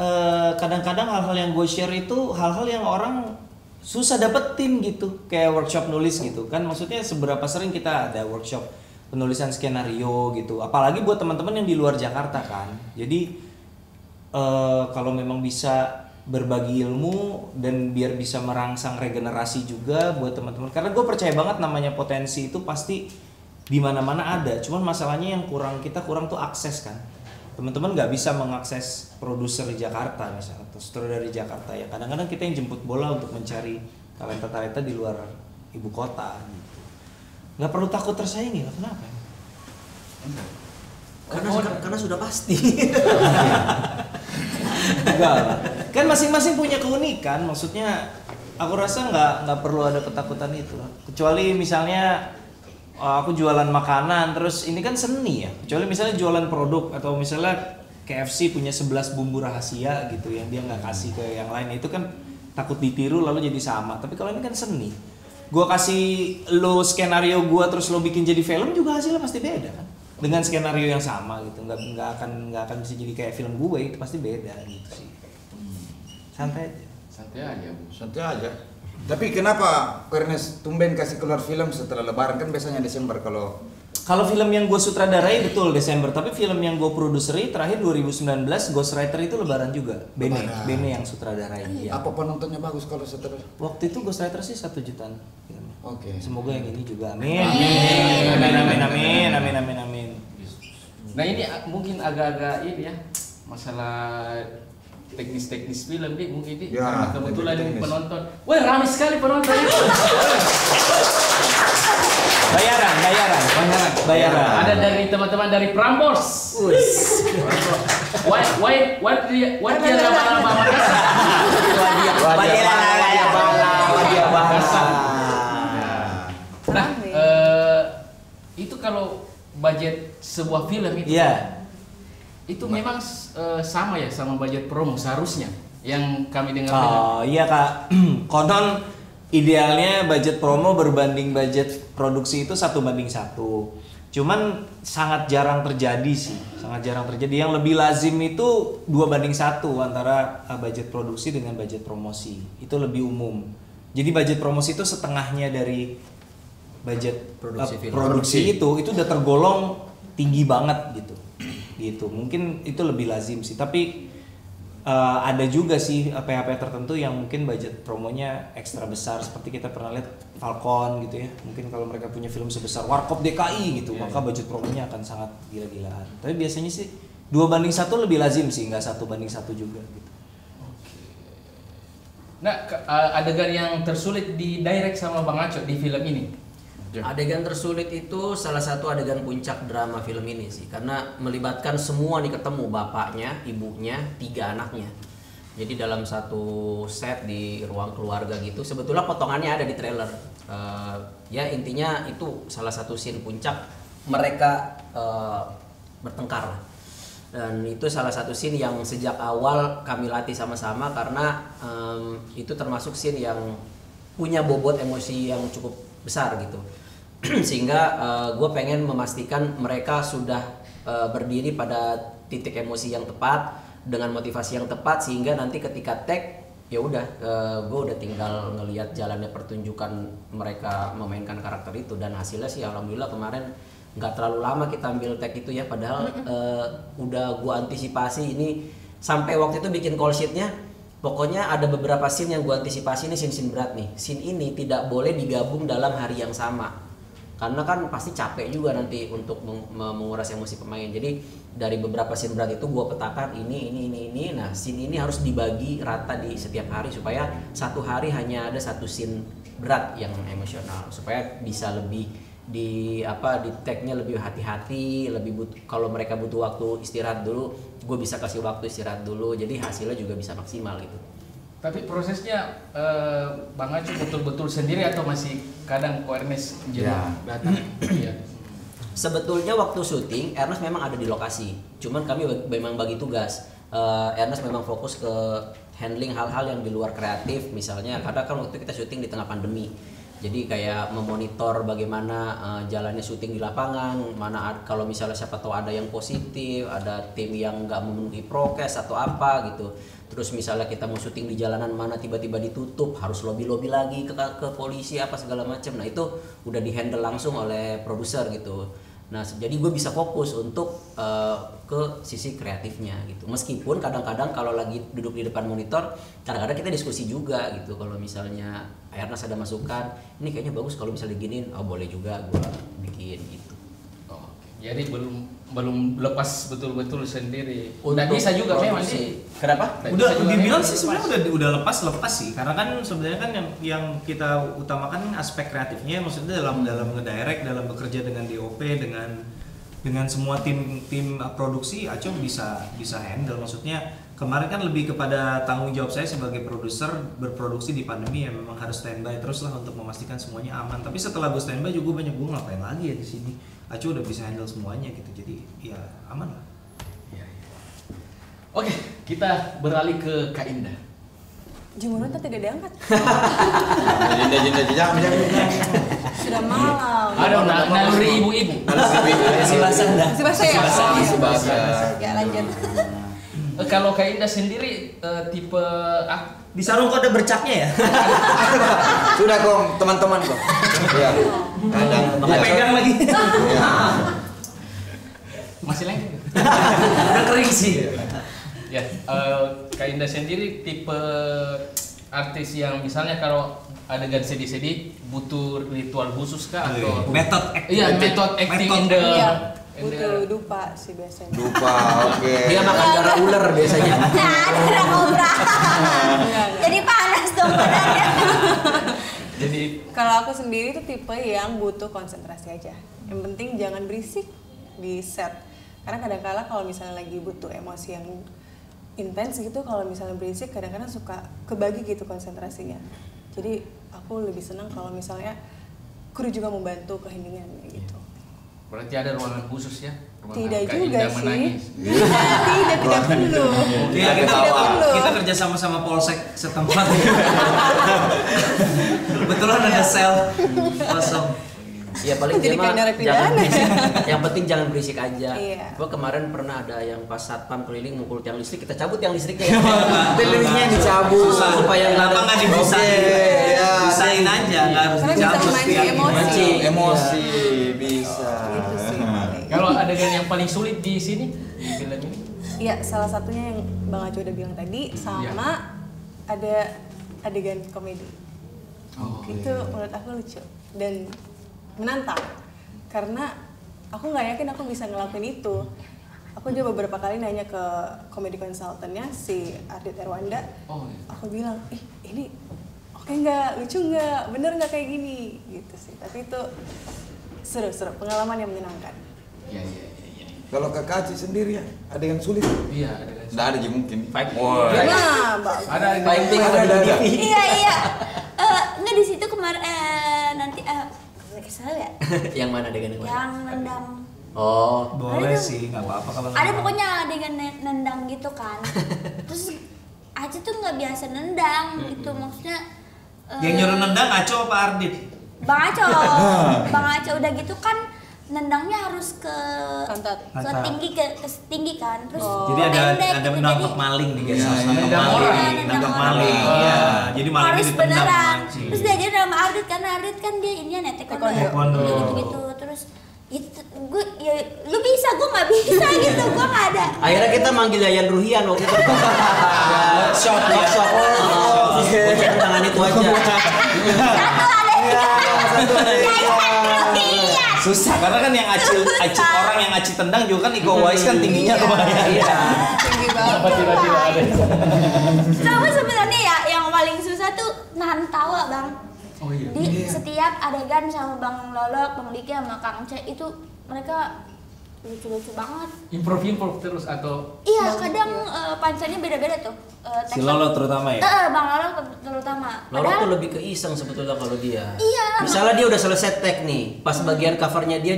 kadang-kadang hal-hal yang gue share itu hal-hal yang orang susah dapetin gitu, kayak workshop nulis gitu kan. Maksudnya seberapa sering kita ada workshop penulisan skenario gitu, apalagi buat teman-teman yang di luar Jakarta kan. Jadi kalau memang bisa berbagi ilmu dan biar bisa merangsang regenerasi juga buat teman-teman, karena gue percaya banget namanya potensi itu pasti di mana-mana ada. Cuman masalahnya yang kita kurang tuh akses kan. Teman-teman nggak bisa mengakses produser di Jakarta misalnya atau sutradara dari Jakarta ya. Kadang-kadang kita yang jemput bola untuk mencari talenta-talenta di luar ibu kota gitu. Nggak perlu takut tersaingi lah, kenapa? Karena sudah pasti. Enggak lah. Kan masing-masing punya keunikan, maksudnya aku rasa nggak perlu ada ketakutan itu lah. Kecuali misalnya aku jualan makanan, terus ini kan seni ya. Kecuali misalnya jualan produk atau misalnya KFC punya 11 bumbu rahasia gitu yang dia nggak kasih ke yang lain, itu kan takut ditiru lalu jadi sama. Tapi kalau ini kan seni, gue kasih lo skenario gue terus lo bikin jadi film juga hasilnya pasti beda kan, dengan skenario yang sama gitu, nggak akan bisa jadi kayak film gue, itu pasti beda gitu sih. Santai aja. Santai aja. Tapi kenapa Ernest tumben kasih keluar film setelah Lebaran? Kan biasanya Desember kalau film yang gue sutradarai betul Desember, tapi film yang gue produseri terakhir 2019 Ghostwriter itu Lebaran juga. Bene yang sutradarai. Iya. Apa penontonnya bagus kalau setelah? Waktu itu Ghostwriter sih 1 jutaan. Oke. Semoga yang ini juga. Amin. Nah ini mungkin agak-agak ini ya, masalah teknis film nih mungkin nih, ya, karena kebetulan penonton, wah ramai sekali penonton itu. Bayaran. Ada dari teman-teman dari Prambors. What dia lama-lama Makassar. Wadia bahasa. Nah, itu kalau budget sebuah film itu. Iya. Itu memang sama ya sama budget promo seharusnya yang kami dengar. Oh iya Kak, konon idealnya budget promo berbanding budget produksi itu 1:1. Cuman sangat jarang terjadi sih, Yang lebih lazim itu 2:1 antara budget produksi dengan budget promosi. Itu lebih umum. Jadi budget promosi itu setengahnya dari budget produksi itu udah tergolong tinggi banget gitu. Mungkin itu lebih lazim sih, tapi ada juga sih PHP tertentu yang mungkin budget promonya ekstra besar, seperti kita pernah lihat Falcon gitu ya. Mungkin kalau mereka punya film sebesar Warkop DKI gitu, maka budget promonya akan sangat gila-gilaan. Tapi biasanya sih 2:1 lebih lazim sih, nggak 1:1 juga gitu. Nah, adegan yang tersulit di direct sama Bang Aco di film ini? Adegan tersulit itu salah satu adegan puncak drama film ini sih, karena melibatkan semua nih, ketemu bapaknya, ibunya, 3 anaknya. Jadi dalam satu set di ruang keluarga gitu. Sebetulnya potongannya ada di trailer. Ya intinya itu salah satu scene puncak mereka bertengkar. Dan itu salah satu scene yang sejak awal kami latih sama-sama, karena itu termasuk scene yang punya bobot emosi yang cukup besar gitu. Sehingga gue pengen memastikan mereka sudah berdiri pada titik emosi yang tepat dengan motivasi yang tepat, sehingga nanti ketika tag ya udah gue udah tinggal ngelihat jalannya pertunjukan mereka memainkan karakter itu. Dan hasilnya sih alhamdulillah kemarin nggak terlalu lama kita ambil tag itu ya, padahal udah gue antisipasi ini sampai waktu itu bikin call sheetnya. Pokoknya ada beberapa scene yang gue antisipasi, ini scene berat nih. Scene ini tidak boleh digabung dalam hari yang sama, karena kan pasti capek juga nanti untuk menguras emosi pemain. Jadi dari beberapa scene berat itu gue petakan ini. Nah scene ini harus dibagi rata di setiap hari, supaya satu hari hanya ada satu scene berat yang emosional, supaya bisa lebih di tag-nya lebih hati-hati, kalau mereka butuh waktu istirahat dulu, gue bisa kasih waktu istirahat dulu, jadi hasilnya juga bisa maksimal gitu. Tapi prosesnya Bang Aco betul-betul sendiri atau masih kadang Ko Ernest datang? Ya. Sebetulnya waktu syuting Ernest memang ada di lokasi, cuman kami memang bagi tugas. Ernest memang fokus ke handling hal-hal yang di luar kreatif, misalnya karena kan waktu kita syuting di tengah pandemi. Jadi kayak memonitor bagaimana jalannya syuting di lapangan, kalau misalnya siapa tahu ada yang positif, ada tim yang nggak memenuhi prokes atau apa gitu. Terus misalnya kita mau syuting di jalanan mana tiba-tiba ditutup, harus lobby lagi ke polisi apa segala macam. Nah itu udah dihandle langsung oleh produser gitu. Nah jadi gue bisa fokus untuk ke sisi kreatifnya gitu. Meskipun kadang-kadang kalau lagi duduk di depan monitor, kadang-kadang kita diskusi juga gitu. Kalau misalnya Ernest ada masukan, ini kayaknya bagus kalau misalnya diginiin, oh boleh juga gue bikin gitu. Oh, jadi belum lepas betul-betul sendiri. Udah bisa juga memang sih. Kenapa? Udah dibilang sih sebenarnya udah lepas sih, karena kan sebenarnya kan yang kita utamakan aspek kreatifnya, maksudnya dalam ngedirect, dalam bekerja dengan DOP, dengan semua tim produksi, Aco bisa handle. Maksudnya kemarin kan lebih kepada tanggung jawab saya sebagai produser berproduksi di pandemi, yang memang harus standby terus lah untuk memastikan semuanya aman. Tapi setelah gue standby juga banyak gue ngapain lagi ya di sini. Aco udah bisa handle semuanya gitu, jadi ya aman lah. Oke, kita beralih ke Kak Indah. Jemurnya tidak diangkat. Jangan. Sudah malam. Ada naluri ibu-ibu. Si basah dah. Si basah ya? Si basah. Ya lanjut. Kalau Kak Indah sendiri tipe Di sarung kok ada bercaknya ya? Sudah kong, teman-teman kok. Iya. Kadang Pegang lagi. masih lengket. Udah kering sih. Ya, Kak Indah sendiri tipe artis yang misalnya kalau adegan sedih-sedih butuh ritual khusus kah atau Method acting. Iya, method acting in the Iya. Butuh dupa sih biasanya. Dupa, oke. Dia makan darah ular biasanya. Darah kobra. Jadi panas dong badannya. Jadi Kalau aku sendiri tuh tipe yang butuh konsentrasi aja. Yang penting jangan berisik di set. Karena kadang-kala kalau misalnya lagi butuh emosi yang intens gitu, kalau misalnya berisik kadang-kadang suka kebagi gitu konsentrasinya. Jadi aku lebih senang kalau misalnya kru juga membantu keheningan gitu. berarti ada ruangan khusus ya? Ruangan Tidak Kak juga Indah sih. menangis. Tidak perlu. Iya, kita perlu. kita kerja sama polsek setempat. Kebetulan ada sel kosong. Ya paling Jadi dia mah kayak narapidana. jangan berisik. Yang penting jangan berisik aja. Iya. Gua kemarin pernah ada yang pas satpam keliling mukul tiang listrik, kita cabut tiang listriknya. Listriknya dicabut supaya Kenapa nggak dibisain? Bisain aja, nggak harus Karena bisa dicabut. memancing tiang. emosi. Emosi bisa. Gitu sih. Kalau adegan yang paling sulit di sini di film ini? Iya, salah satunya yang Bang Aco udah bilang tadi, sama ada adegan komedi. Itu menurut aku lucu dan menantang karena aku nggak yakin aku bisa ngelakuin itu. Aku juga beberapa kali nanya ke komedi konsultannya si Ardit Erwanda. Aku bilang, ini oke nggak, lucu nggak, bener nggak kayak gini gitu sih. Tapi itu seru-seru, pengalaman yang menyenangkan. Iya. Kalau Kakak Aci sendiri ya, ada yang sulit? Iya, ada. Nggak ada juga mungkin. Nah, Bang. Ada Fighting ada. Iya. Nggak di situ kemarin nanti kesel ya? Yang mana adegan yang mana? Yang nendang. Oh, Boleh sih, nggak apa-apa kalau Ada pokoknya adegan nendang gitu kan. Terus Aci tuh nggak biasa nendang gitu, maksudnya. yang nyuruh nendang Aco apa Ardit? Bang Aco, Bang Aco udah gitu kan nendangnya harus ke tinggi kan, terus Jadi ada pendek gitu, nangkep jadi maling nih guys, nendang orang. nangkep maling. Iya, jadi malingnya harus ditendang beneran. mancing. Terus diajarin sama Ardit karena Ardit kan dia ininya taekwondo gitu. Terus itu gue ya lu bisa, gue nggak bisa gitu, gue nggak ada. akhirnya kita manggil Yayan Ruhian waktu itu. Workshop. Untuk tangan itu aja. Susah karena kan yang Aci orang yang Aci tendang juga kan Iko Uwais kan tingginya lumayan. Iya. Tinggi banget. Tiba-tiba ada. Sama sebenarnya ya yang paling susah tuh nahan tawa bang. Oh iya. Di setiap adegan sama Bang Lolok, Bang Diki sama Kang C itu mereka lucu-lucu banget. Improve terus atau? Iya, kadang punchline-nya beda-beda tuh. Si Lolo terutama ya? Bang Lolok terutama. Lolo tuh lebih ke iseng sebetulnya kalau dia. Iya. Misalnya dia udah selesai tag nih, pas bagian covernya dia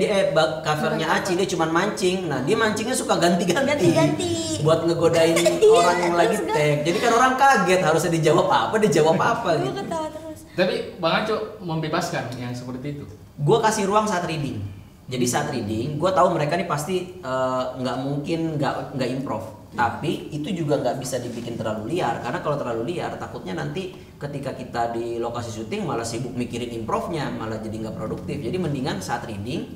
covernya Aci dia cuma mancing. Nah dia mancingnya suka ganti-ganti. Buat ngegodain orang yang lagi tag. Jadi kan orang kaget harusnya dijawab apa gitu. Gue ketawa terus. Tapi Bang Aco membebaskan yang seperti itu. Gue kasih ruang saat reading. Jadi saat reading, gue tahu mereka nih pasti nggak mungkin nggak improv. Tapi itu juga nggak bisa dibikin terlalu liar, karena kalau terlalu liar takutnya nanti ketika kita di lokasi syuting malah sibuk mikirin improvnya, malah jadi nggak produktif. Jadi mendingan saat reading,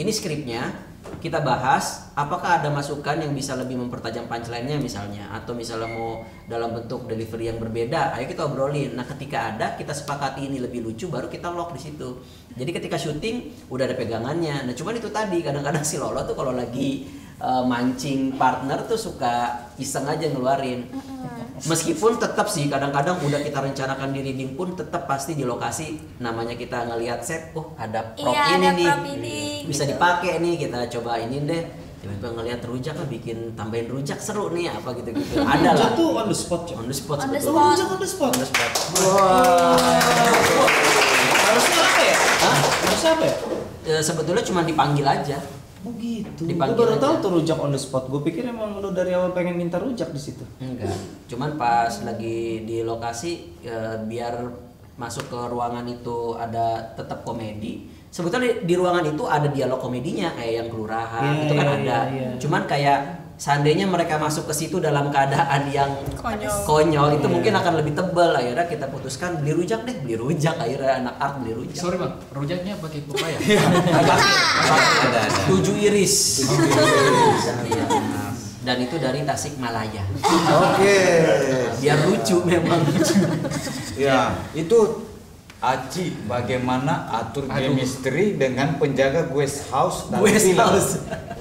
ini skripnya kita bahas, apakah ada masukan yang bisa lebih mempertajam punchline-nya misalnya, atau misalnya mau dalam bentuk delivery yang berbeda, ayo kita obrolin. Nah ketika ada, kita sepakati ini lebih lucu, baru kita lock di situ. Jadi ketika syuting udah ada pegangannya. Nah cuman itu tadi kadang-kadang si Lolo tuh kalau lagi mancing partner tuh suka iseng aja ngeluarin. Meskipun tetap sih kadang-kadang udah kita rencanakan di reading pun tetap pasti di lokasi namanya kita ngelihat set, ada prop ini nih, bisa dipakai nih, kita coba ini deh. Tiba-tiba ngelihat rujak lah, bikin tambahin rujak seru nih apa gitu-gitu. Ada lah. Itu on the spot. On the spot. Rujak on the spot. Wah. Harusnya apa ya? Hah? Harusnya apa ya? Sebetulnya cuma dipanggil aja. Oh gitu. Gue Dipanggil baru aja. tahu tuh rujak on the spot. Gue pikir emang lu dari awal pengen minta rujak di situ. Enggak. Cuman pas lagi di lokasi biar masuk ke ruangan itu ada tetap komedi. Sebetulnya di ruangan itu ada dialog komedinya kayak yang kelurahan itu kan ada. Cuman kayak seandainya mereka masuk ke situ dalam keadaan yang konyol itu mungkin akan lebih tebal. Akhirnya kita putuskan beli rujak deh, beli rujak. Akhirnya anak art beli rujak. Sorry bang, rujaknya pakai pepaya. 7 iris. Iya. Dan itu dari Tasikmalaya. Oke. Biar lucu memang. Ya, itu Aci bagaimana atur chemistry dengan penjaga guest house dalam film?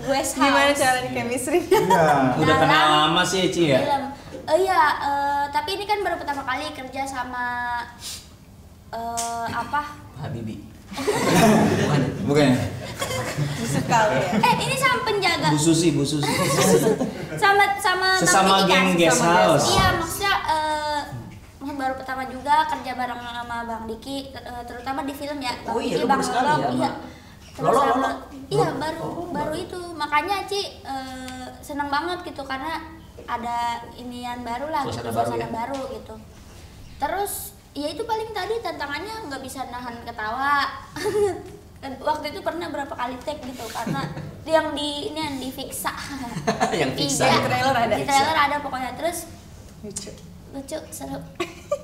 Guest Gimana house. caranya chemistry? Iya. Udah kenal lama sih Eci ya? Film. Iya, tapi ini kan baru pertama kali kerja sama apa? Habibi. Bukan. Sekali ya. Ini sama penjaga. Bu Susi. sama Sesama Bang Diki geng kan? guest house. Iya, maksudnya baru pertama juga kerja bareng sama Bang Diki, terutama di film ya. Bang iya, Diki, lu Bang baru sekali Lolo, ya, iya. Bang? Terus Lolo. sama, iya baru itu. Makanya Ci seneng banget gitu karena ada inian baru lah, Suasana baru gitu. Terus ya itu paling tadi tantangannya nggak bisa nahan ketawa. Waktu itu pernah berapa kali take gitu karena yang di Fixa. Yang Fixa. Iya, Di trailer ada. Di trailer ada pokoknya. Terus lucu seru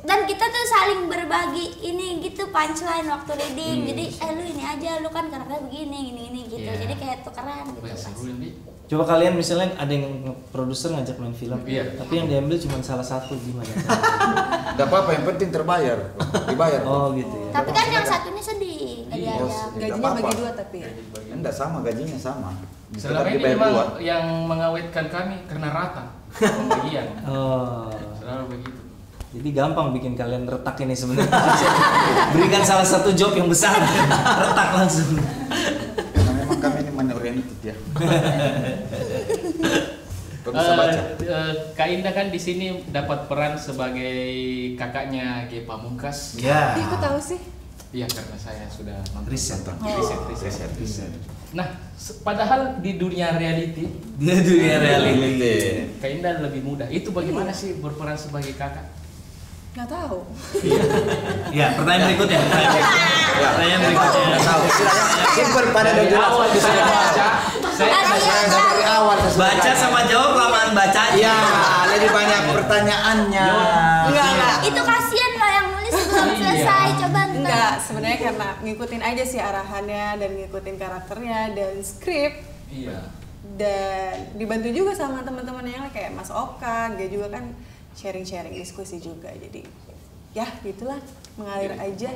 dan kita tuh saling berbagi ini gitu punchline waktu reading. Jadi lu ini aja, lu kan karakternya begini gini gitu. Jadi kayak tukeran gitu. Seru ini. Coba kalian misalnya ada yang produser ngajak main film, tapi yang diambil cuma salah satu, gimana? Gak apa-apa, yang penting terbayar, dibayar. Oh gitu ya. Tapi kan yang satunya sedih, nggak diajak. Gajinya bagi 2 tapi ya. Enggak sama, gajinya sama. Selama Tetap ini dibayar memang dua. yang mengawetkan kami karena rata pembagian. Oh. Selalu begitu. Jadi gampang bikin kalian retak ini sebenarnya. Berikan salah satu job yang besar, retak langsung. Karena memang kami ini money oriented ya. Bisa baca. Kak Indah kan di sini dapat peran sebagai kakaknya Ge Pamungkas. Ya. Ih, kok tahu sih? Iya, karena saya sudah nonton. Riset. Riset. Nah, padahal di dunia reality, Kak Indah lebih muda. Itu bagaimana sih berperan sebagai kakak? Nggak tahu. Ya, pertanyaan berikutnya. Pertanyaan berikutnya. Tahu. Simpel pada dari awal bisa baca. Dari awal Baca sama jawab lamaan bacanya. Ya, lebih banyak pertanyaannya. Enggak. Itu kasihan loh yang nulis belum selesai. Coba ntar. Enggak, sebenarnya karena ngikutin aja sih arahannya dan ngikutin karakternya dan skrip. Iya. Dan dibantu juga sama teman-teman yang lain kayak Mas Okan, dia juga kan sharing-sharing diskusi juga. Jadi ya gitulah, mengalir aja.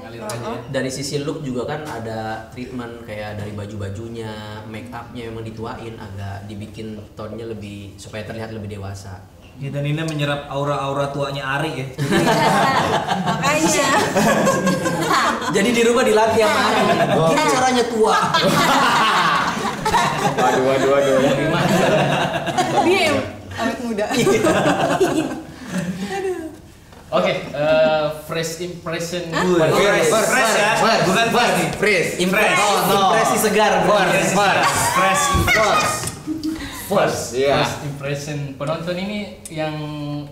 Dari sisi look juga kan ada treatment kayak dari baju-bajunya, make upnya memang dituain agak dibikin tone-nya lebih supaya terlihat lebih dewasa. Ya, dan ini menyerap aura-aura tuanya Ari ya. Makanya. Jadi di rumah dilatih sama Ari. Gimana caranya tua? Waduh. Dia yang awet muda. Oke, fresh impression. Fresh ya, bukan fresh nih. Impresi segar. First Iya. impression penonton ini yang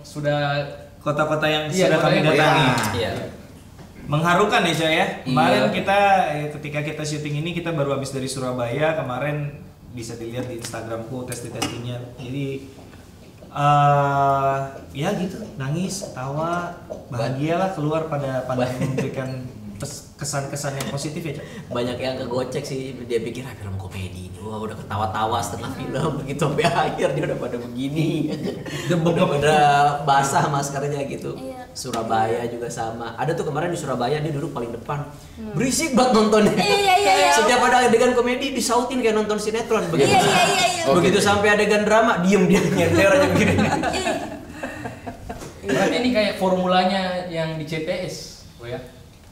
sudah Kota-kota yang Iya, sudah kami kota yang- datangi. Iya. Mengharukan ya Coy ya. Kemarin Iya. kita ketika kita syuting ini kita baru habis dari Surabaya kemarin, bisa dilihat di Instagramku testingnya. Jadi ya gitu, nangis, tawa, bahagialah keluar pada memberikan kesan-kesan yang positif ya Coy. Banyak yang kegocek sih, dia pikir film komedi ini. Wah, udah ketawa-tawa setengah film, begitu sampai akhir dia udah pada begini. udah basah maskernya gitu. Iya. Surabaya juga sama. Ada tuh kemarin di Surabaya dia duduk paling depan. Berisik banget nontonnya. Iya. Setiap ada adegan komedi disautin kayak nonton sinetron begitu. Iya. Begitu sampai adegan drama, diem dia nyender aja begini. berarti ini kayak formulanya yang di CTS, ya.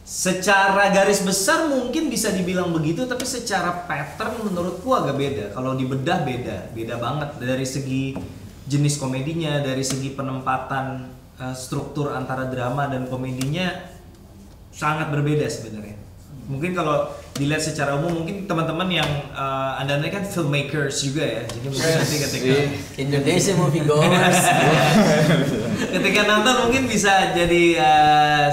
Secara garis besar mungkin bisa dibilang begitu, tapi secara pattern menurutku agak beda. Kalau dibedah beda banget dari segi jenis komedinya, dari segi penempatan struktur antara drama dan komedinya sangat berbeda sebenarnya. Mungkin kalau dilihat secara umum, mungkin teman-teman yang anda kan filmmakers juga ya, jadi mungkin nanti ketika Indonesia Movie Goers ketika nonton mungkin bisa jadi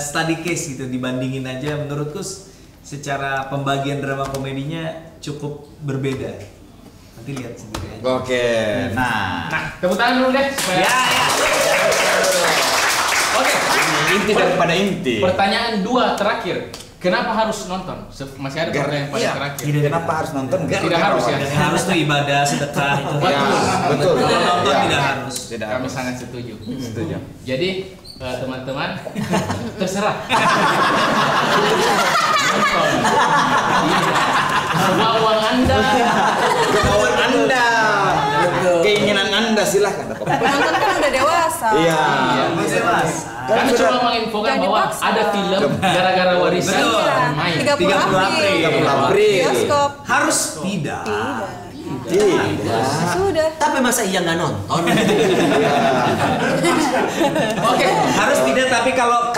study case gitu, dibandingin aja. Menurutku secara pembagian drama komedinya cukup berbeda. Nanti lihat sendiri aja. Oke, nah tepuk tangan dulu deh supaya. Ya. Oke. Inti daripada inti. Pertanyaan 2 terakhir. Kenapa harus nonton? Masih ada pertanyaan paling terakhir. Kenapa harus nonton? Tidak harus ya. Yang harus tuh ibadah, sedekah itu. Betul. Kalau nonton tidak harus. Kami sangat setuju. Jadi teman-teman terserah. Nonton. Semua uang Anda. Kemauan Anda. Keinginan Anda silahkan. Penonton kan udah dewasa. Iya. Masih dewasa. Kami cuma menginfokan bahwa ada film gara-gara warisan main 30 April. Bioskop. Harus tidak. Sudah. Tapi masa iya nggak nonton? Oke, harus tidak. Tapi kalau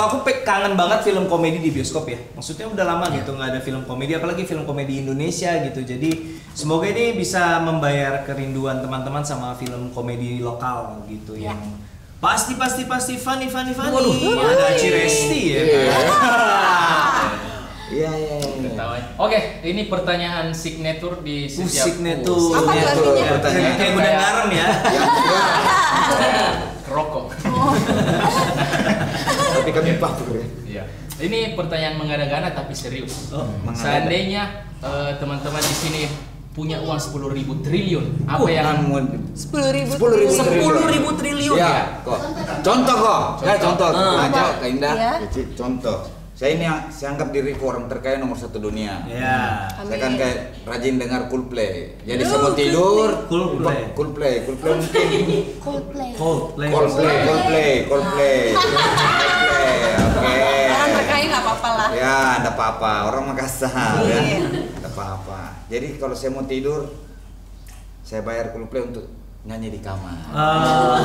aku kangen banget film komedi di bioskop ya. Maksudnya udah lama gitu nggak ada film komedi, apalagi film komedi Indonesia gitu. Jadi semoga ini bisa membayar kerinduan teman-teman sama film komedi lokal gitu yang pasti funny. Ada Aci Resti ya. Iya. Oke, ini pertanyaan signature di setiap signature. Apa artinya? Pertanyaan Kayak gudang garam ya. Rokok. Tapi kami paham ya. Iya. Ini pertanyaan mengada-gada tapi serius. Seandainya teman-teman di sini punya uang 10.000 triliun, apa yang 10.000 triliun ya? Kok. Contoh kok. Ya contoh. Aja Kak Indah. Ya. Contoh. Saya ini saya anggap diriku orang terkaya nomor 1 dunia. Ya. Saya kan kayak rajin dengar Coldplay. Jadi saya mau tidur. Coldplay mungkin. Coldplay. Oke. Orang terkaya nggak apa-apa lah. Ya, enggak apa-apa. Orang Makassar ya. Enggak apa-apa. Jadi kalau saya mau tidur, saya bayar Coldplay untuk nyanyi di kamar.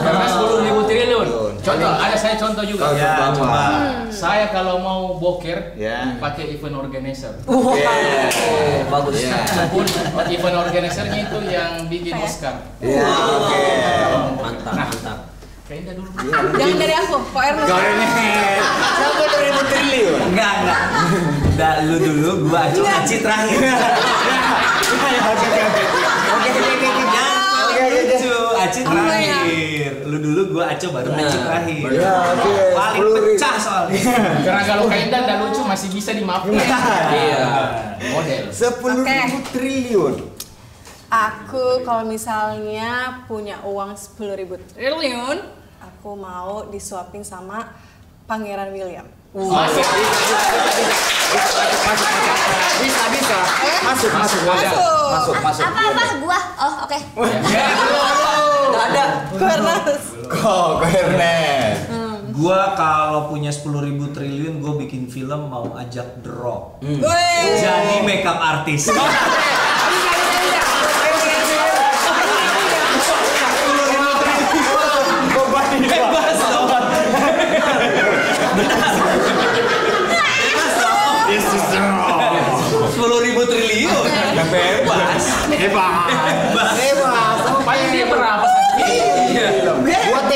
Karena 10.000 triliun. Contoh, saya contoh juga. Ya, coba. Saya kalau mau boker, pakai event organizer. Bagus. Walaupun event organizernya itu yang bikin Oscar. Iya, oke. Mantap. Kayaknya dulu. Jangan dari aku, Kok Ernest. Siapa 10.000 triliun? Enggak. Udah lu dulu, gua Aci terakhir. Aci terakhir. Lu dulu, gua Aco baru Aci terakhir. Paling pecah soalnya. Karena kalau Kaidan dan lucu masih bisa dimaafkan. Iya. Model. 10.000 triliun. Aku kalau misalnya punya uang 10.000 triliun, aku mau disuapin sama Pangeran William. Masuk. Bisa. Masuk. Apa gua? Oh, oke. Nggak ada. Kok Ernest. Gua kalau punya 10.000 triliun, gua bikin film mau ajak The Rock. Jadi makeup artis. Bebas dong. Yes, 10.000 triliun. Bebas. Paling dia berapa sih? Dua T.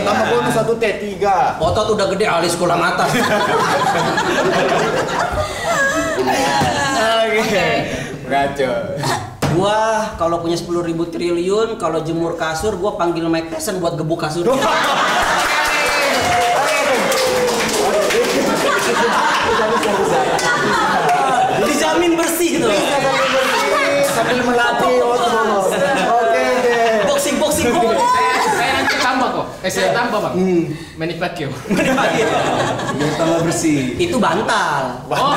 Tambah bonus 1 T, 3. Otot udah gede, alis kurang atas. Oke. Ngaco. Gua kalau punya 10.000 triliun, kalau jemur kasur gua panggil Mike Tyson buat gebuk kasur. Dijamin bersih tuh. Sambil melatih otot. Oke. Boxing. Saya nanti tambah kok. Saya tambah bang. Manipakio. Tambah bersih. Itu bantal. Oh.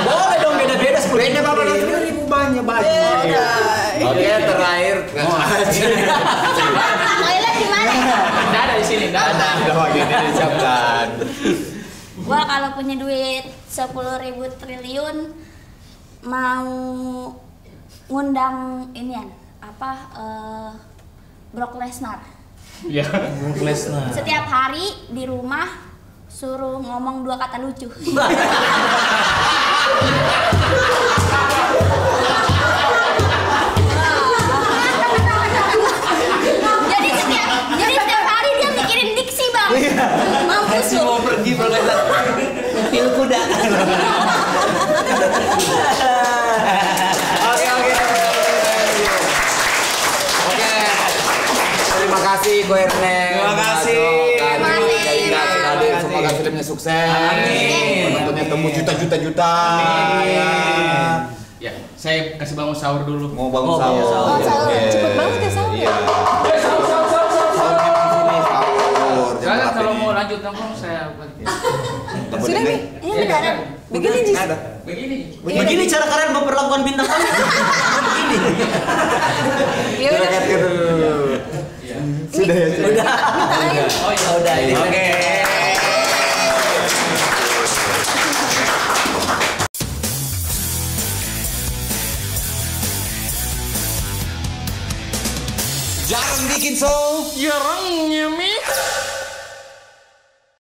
Boleh dong beda-beda 10.000. Beda berapa 10.000 banyak. Oke, terakhir. Toilet di mana? Nggak ada di sini, nggak ada. Udah bagiannya disiapkan. Gua kalau punya duit 10.000 triliun mau ngundang inian Brock Lesnar. Iya. Brock Lesnar. Setiap hari di rumah suruh ngomong 2 kata lucu. Jadi setiap hari dia mikirin diksi, Bang. Mampus lu. Mau pergi pil kuda. Terima kasih Ko Ernest. Terima kasih. Semoga filmnya sukses. Amin. Penontonnya temu juta-juta. Ya, saya kasih bangun sahur dulu. Mau bangun sahur. Cepet banget ya sahur. Iya. Jangan kalau mau lanjut nongkrong saya balik. Sudah nih. Ini beneran. Begini Jis. Begini cara kalian memperlakukan bintang tamu. Begini. Ya udah. Sudah ya. Udah. Oh ya udah ini. Oke. Jarang bikin show. Jarang nyemi.